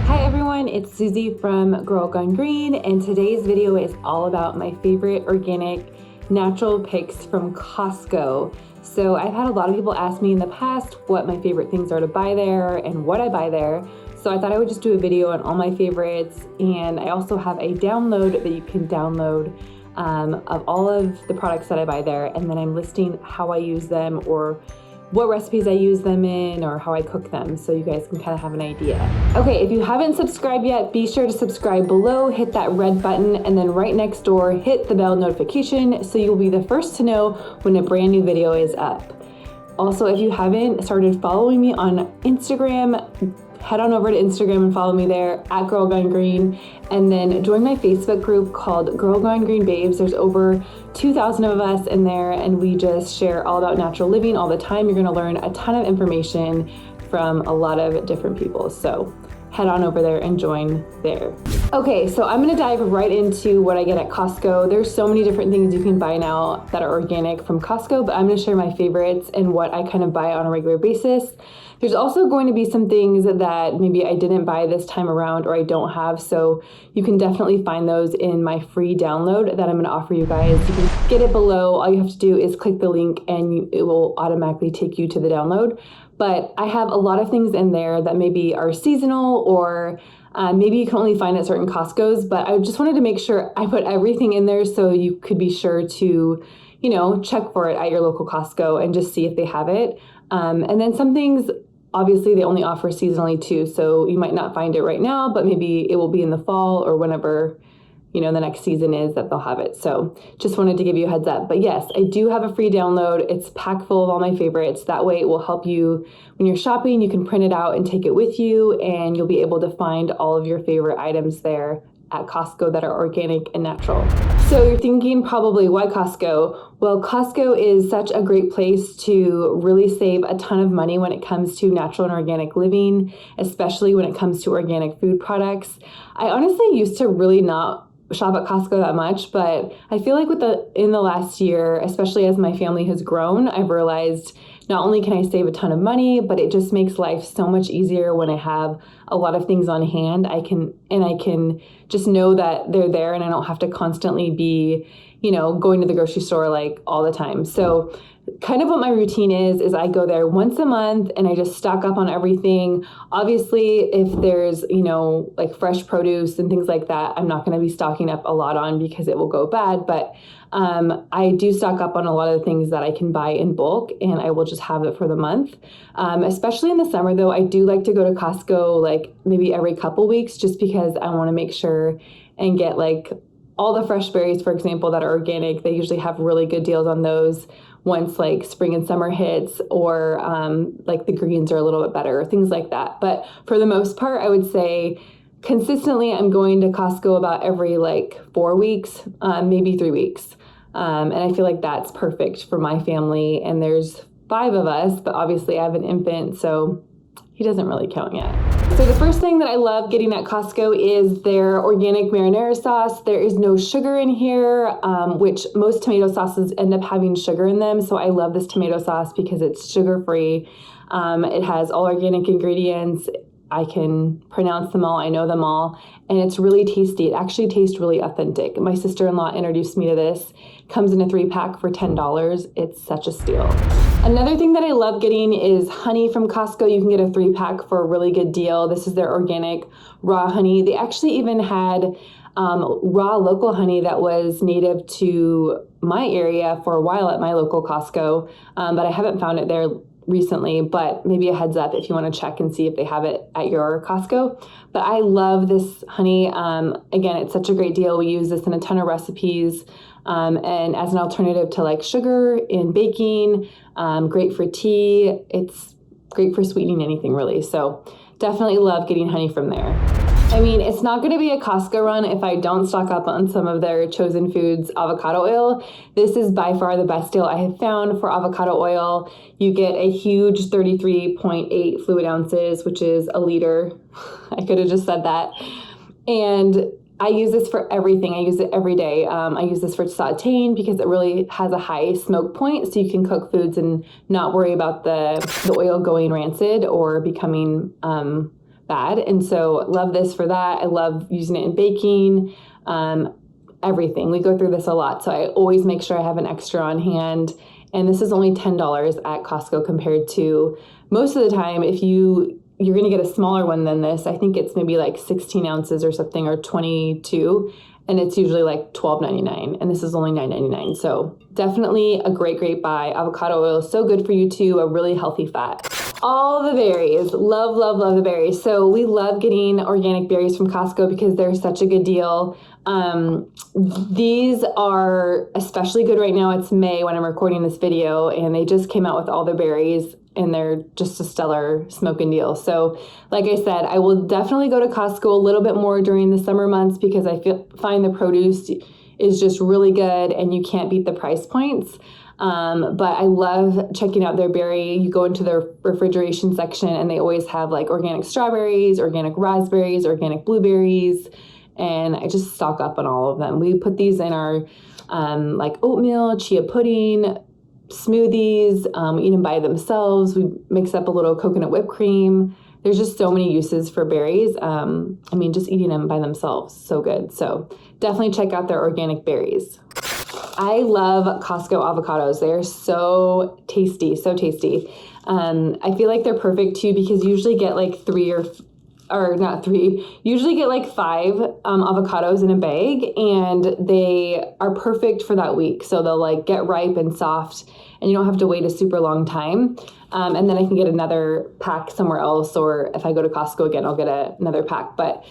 Hi everyone, it's Susie from Girl Gone Green, and today's video is all about my favorite organic natural picks from Costco. So I've had a lot of people ask me in the past what my favorite things are to buy there and what I buy there. So I thought I would just do a video on all my favorites, and I also have a download that you can download of all of the products that I buy there, and then I'm listing how I use them or what recipes I use them in or how I cook them, so you guys can kind of have an idea. Okay, if you haven't subscribed yet, be sure to subscribe below, hit that red button, and then right next door, hit the bell notification so you'll be the first to know when a brand new video is up. Also, if you haven't started following me on Instagram, head on over to Instagram and follow me there at Girl Gone Green, and then join my Facebook group called Girl Gone Green Babes. There's over 2,000 of us in there, and we just share all about natural living all the time. You're gonna learn a ton of information from a lot of different people. So head on over there and join there. Okay, so I'm gonna dive right into what I get at Costco. There's so many different things you can buy now that are organic from Costco, but I'm gonna share my favorites and what I kind of buy on a regular basis. There's also going to be some things that maybe I didn't buy this time around or I don't have, so you can definitely find those in my free download that I'm gonna offer you guys. You can get it below. All you have to do is click the link and it will automatically take you to the download. But I have a lot of things in there that maybe are seasonal or maybe you can only find at certain Costco's, but I just wanted to make sure I put everything in there so you could be sure to, check for it at your local Costco and just see if they have it. And then some things, obviously, they only offer seasonally too, so you might not find it right now, but maybe it will be in the fall or whenever the next season is that they'll have it. So just wanted to give you a heads up. But yes, I do have a free download. It's packed full of all my favorites. That way it will help you when you're shopping. You can print it out and take it with you, and you'll be able to find all of your favorite items there at Costco that are organic and natural. So you're thinking probably, why Costco? Well, Costco is such a great place to really save a ton of money when it comes to natural and organic living, especially when it comes to organic food products. I honestly used to really not shop at Costco that much, but I feel like in the last year, especially as my family has grown, I've realized not only can I save a ton of money, but it just makes life so much easier when I have a lot of things on hand. I can just know that they're there and I don't have to constantly be, going to the grocery store like all the time. So kind of what my routine is I go there once a month and I just stock up on everything. Obviously, if there's, like fresh produce and things like that, I'm not going to be stocking up a lot on because it will go bad. But I do stock up on a lot of the things that I can buy in bulk, and I will just have it for the month. Especially in the summer, though, I do like to go to Costco like maybe every couple weeks just because I want to make sure and get like all the fresh berries, for example, that are organic. They usually have really good deals on those once like spring and summer hits, or like the greens are a little bit better, things like that. But for the most part, I would say consistently I'm going to Costco about every like 4 weeks, maybe 3 weeks. And I feel like that's perfect for my family. And there's 5 of us, but obviously I have an infant, so he doesn't really count yet. So the first thing that I love getting at Costco is their organic marinara sauce. There is no sugar in here, which most tomato sauces end up having sugar in them. So I love this tomato sauce because it's sugar-free. It has all organic ingredients. I can pronounce them all, I know them all, and it's really tasty. It actually tastes really authentic. My sister-in-law introduced me to this. Comes in a 3-pack for $10. It's such a steal. Another thing that I love getting is honey from Costco. You can get a 3-pack for a really good deal. This is their organic raw honey. They actually even had raw local honey that was native to my area for a while at my local Costco, but I haven't found it there recently, but maybe a heads up if you want to check and see if they have it at your Costco. But I love this honey. Again, it's such a great deal. We use this in a ton of recipes, and as an alternative to like sugar in baking, great for tea. It's great for sweetening anything really. So definitely love getting honey from there. I mean, it's not going to be a Costco run if I don't stock up on some of their Chosen Foods avocado oil. This is by far the best deal I have found for avocado oil. You get a huge 33.8 fluid ounces, which is a liter. I could have just said that. And I use this for everything. I use it every day. I use this for sauteing because it really has a high smoke point, so you can cook foods and not worry about the oil going rancid or becoming bad. And so love this for that. I love using it in baking, everything. We go through this a lot. So I always make sure I have an extra on hand. And this is only $10 at Costco compared to most of the time, if you're going to get a smaller one than this, I think it's maybe like 16 ounces or something, or 22. And it's usually like $12.99, and this is only $9.99. So definitely a great, great buy. Avocado oil is so good for you too, a really healthy fat. All the berries, love, love, love the berries. So we love getting organic berries from Costco because they're such a good deal. These are especially good right now. It's May when I'm recording this video, and they just came out with all the berries, and they're just a stellar smoking deal. So like I said, I will definitely go to Costco a little bit more during the summer months because I find the produce is just really good and you can't beat the price points. But I love checking out their berry. You go into their refrigeration section and they always have like organic strawberries, organic raspberries, organic blueberries, and I just stock up on all of them. We put these in our like oatmeal, chia pudding, smoothies, eat them by themselves. We mix up a little coconut whipped cream. There's just so many uses for berries. I mean, just eating them by themselves, so good. So definitely check out their organic berries. I love Costco avocados. They're so tasty, so tasty. I feel like they're perfect too because you usually get like usually get like 5 avocados in a bag, and they are perfect for that week. So they'll like get ripe and soft, and you don't have to wait a super long time. And then I can get another pack somewhere else, or if I go to Costco again, I'll get another pack. But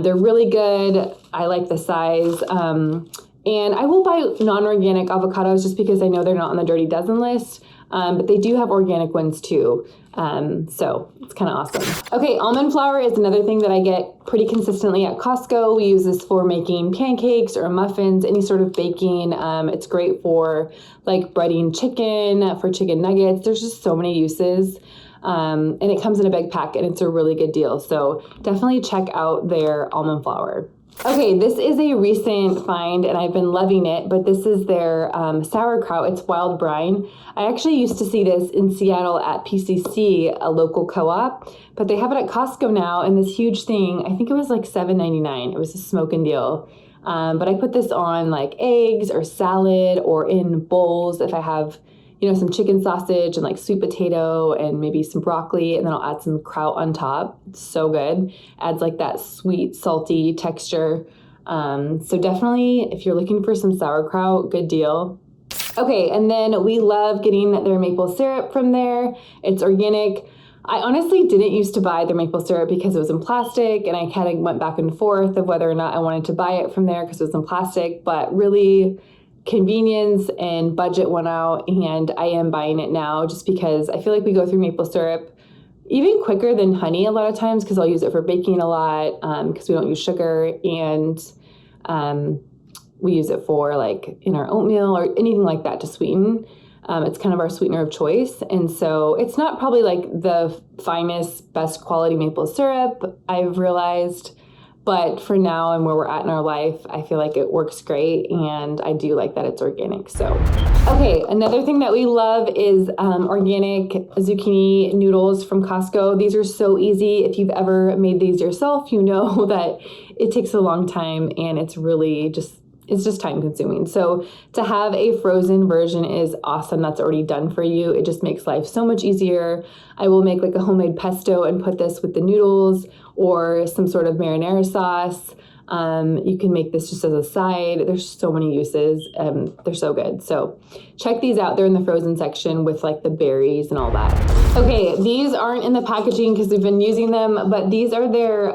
they're really good. I like the size. And I will buy non-organic avocados just because I know they're not on the Dirty Dozen list. But they do have organic ones too. So it's kind of awesome. Okay, almond flour is another thing that I get pretty consistently at Costco. We use this for making pancakes or muffins, any sort of baking. It's great for like breading chicken, for chicken nuggets. There's just so many uses. And it comes in a big pack, and it's a really good deal. So definitely check out their almond flour. Okay, this is a recent find, and I've been loving it, but this is their sauerkraut. It's wild brine. I actually used to see this in Seattle at PCC, a local co-op, but they have it at Costco now, and this huge thing, I think it was like $7.99. It was a smoking deal. But I put this on like eggs or salad or in bowls if I have, some chicken sausage and like sweet potato and maybe some broccoli, and then I'll add some kraut on top. It's so good. Adds like that sweet, salty texture. So definitely, if you're looking for some sauerkraut, good deal. Okay, and then we love getting their maple syrup from there. It's organic. I honestly didn't used to buy their maple syrup because it was in plastic, and I kind of went back and forth of whether or not I wanted to buy it from there because it was in plastic, but really convenience and budget went out, and I am buying it now just because I feel like we go through maple syrup even quicker than honey a lot of times because I'll use it for baking a lot because we don't use sugar, and we use it for like in our oatmeal or anything like that to sweeten. It's kind of our sweetener of choice, and so it's not probably like the finest, best quality maple syrup, I've realized. But for now and where we're at in our life, I feel like it works great, and I do like that it's organic. So, okay, another thing that we love is organic zucchini noodles from Costco. These are so easy. If you've ever made these yourself, you know that it takes a long time, and it's just time consuming. So to have a frozen version is awesome. That's already done for you. It just makes life so much easier. I will make like a homemade pesto and put this with the noodles or some sort of marinara sauce. You can make this just as a side. There's so many uses. They're so good. So check these out. They're in the frozen section with like the berries and all that. Okay, these aren't in the packaging because we've been using them, but these are their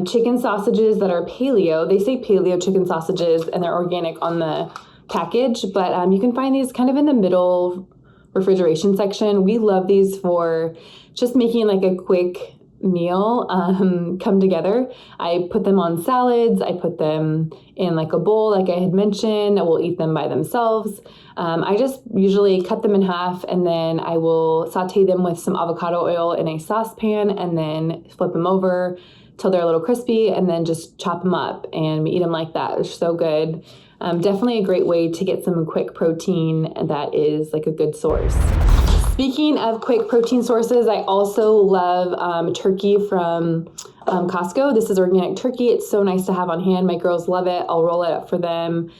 chicken sausages that are paleo. They say paleo chicken sausages, and they're organic on the package, but you can find these kind of in the middle refrigeration section. We love these for just making like a quick meal come together. I put them on salads. I put them in like a bowl, like I had mentioned. I will eat them by themselves. I just usually cut them in half, and then I will saute them with some avocado oil in a saucepan, and then flip them over till they're a little crispy, and then just chop them up and eat them like that. They're so good. Definitely a great way to get some quick protein that is like a good source. Speaking of quick protein sources, I also love turkey from Costco. This is organic turkey. It's so nice to have on hand. My girls love it. I'll roll it up for them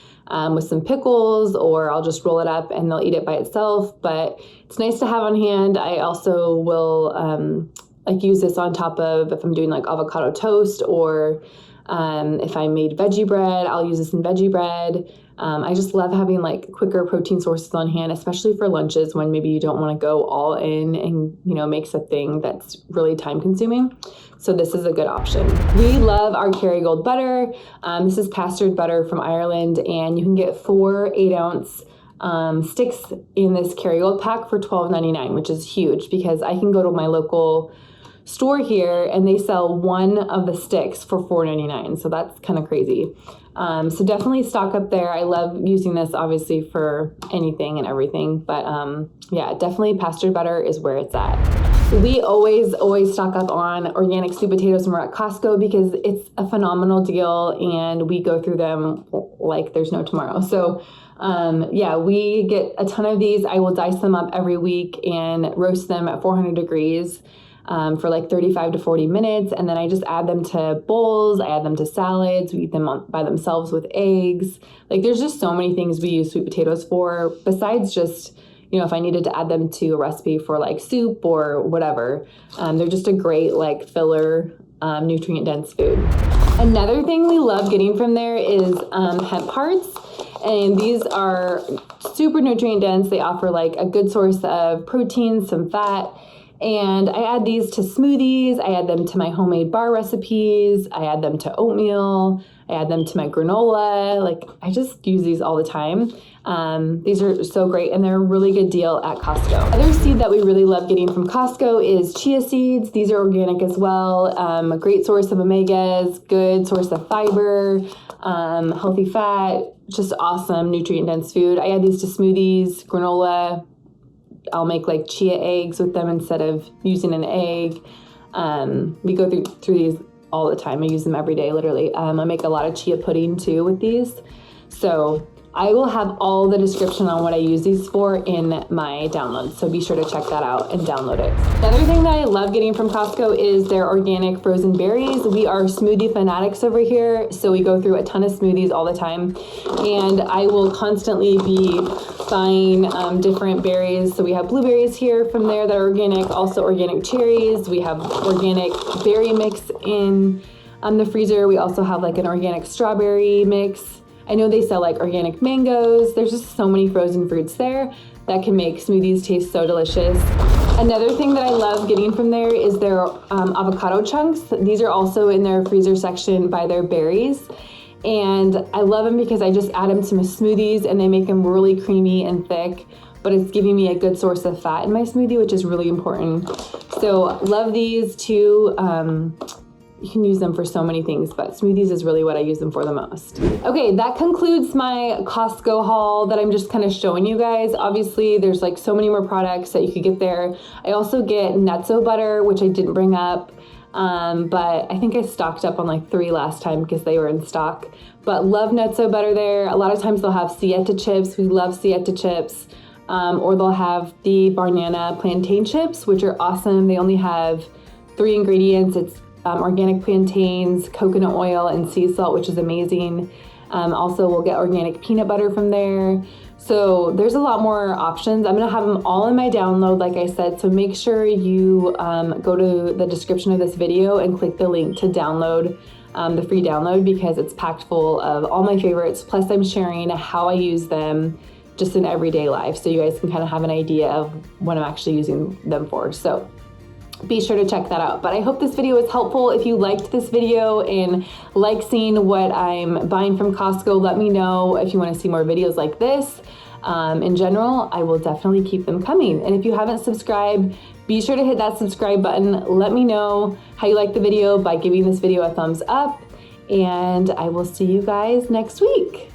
with some pickles, or I'll just roll it up and they'll eat it by itself. But it's nice to have on hand. I also will like use this on top of if I'm doing like avocado toast, or if I made veggie bread, I'll use this in veggie bread. I just love having like quicker protein sources on hand, especially for lunches when maybe you don't want to go all in and, you know, make something that's really time consuming. So this is a good option. We love our Kerrygold butter. This is pastured butter from Ireland, and you can get 4 8-ounce sticks in this Kerrygold pack for $12.99, which is huge because I can go to my local store here and they sell one of the sticks for $4.99. So that's kind of crazy. So definitely stock up there. I love using this obviously for anything and everything, but yeah, definitely pastured butter is where it's at. We always stock up on organic sweet potatoes when we're at Costco because it's a phenomenal deal and we go through them like there's no tomorrow. So yeah, we get a ton of these. I will dice them up every week and roast them at 400 degrees. For like 35 to 40 minutes, and then I just add them to bowls, I add them to salads, we eat them by themselves with eggs. Like there's just so many things we use sweet potatoes for, besides just, you know, if I needed to add them to a recipe for like soup or whatever. They're just a great like filler, nutrient dense food. Another thing we love getting from there is hemp hearts. And these are super nutrient dense. They offer like a good source of protein, some fat. And I add these to smoothies, I add them to my homemade bar recipes, I add them to oatmeal, I add them to my granola. Like I just use these all the time. These are so great and they're a really good deal at Costco. Other seed that we really love getting from Costco is chia seeds. These are organic as well. A great source of omegas, good source of fiber, healthy fat, just awesome nutrient dense food. I add these to smoothies, granola. I'll make like chia eggs with them instead of using an egg. We go through these all the time. I use them every day, literally. I make a lot of chia pudding too with these. So I will have all the description on what I use these for in my downloads. So be sure to check that out and download it. The other thing that I love getting from Costco is their organic frozen berries. We are smoothie fanatics over here. So we go through a ton of smoothies all the time. And I will constantly be buying different berries. So we have blueberries here from there that are organic, also organic cherries. We have organic berry mix in the freezer. We also have like an organic strawberry mix. I know they sell like organic mangoes. There's just so many frozen fruits there that can make smoothies taste so delicious. Another thing that I love getting from there is their avocado chunks. These are also in their freezer section by their berries. And I love them because I just add them to my smoothies and they make them really creamy and thick, but it's giving me a good source of fat in my smoothie, which is really important. So love these too. You can use them for so many things, but smoothies is really what I use them for the most. Okay, that concludes my Costco haul that I'm just kind of showing you guys. Obviously, there's like so many more products that you could get there. I also get nutso butter, which I didn't bring up, but I think I stocked up on like 3 last time because they were in stock. But love nutso butter there. A lot of times they'll have sieta chips. We love sieta chips. Or they'll have the banana plantain chips, which are awesome. They only have 3 ingredients. It's organic plantains, coconut oil, and sea salt, which is amazing. Also, we'll get organic peanut butter from there. So there's a lot more options. I'm gonna have them all in my download, like I said, so make sure you go to the description of this video and click the link to download the free download, because it's packed full of all my favorites. Plus I'm sharing how I use them just in everyday life, so you guys can kind of have an idea of what I'm actually using them for. So be sure to check that out. But I hope this video was helpful. If you liked this video and like seeing what I'm buying from Costco, let me know if you want to see more videos like this. In general, I will definitely keep them coming. And if you haven't subscribed, be sure to hit that subscribe button. Let me know how you like the video by giving this video a thumbs up. And I will see you guys next week.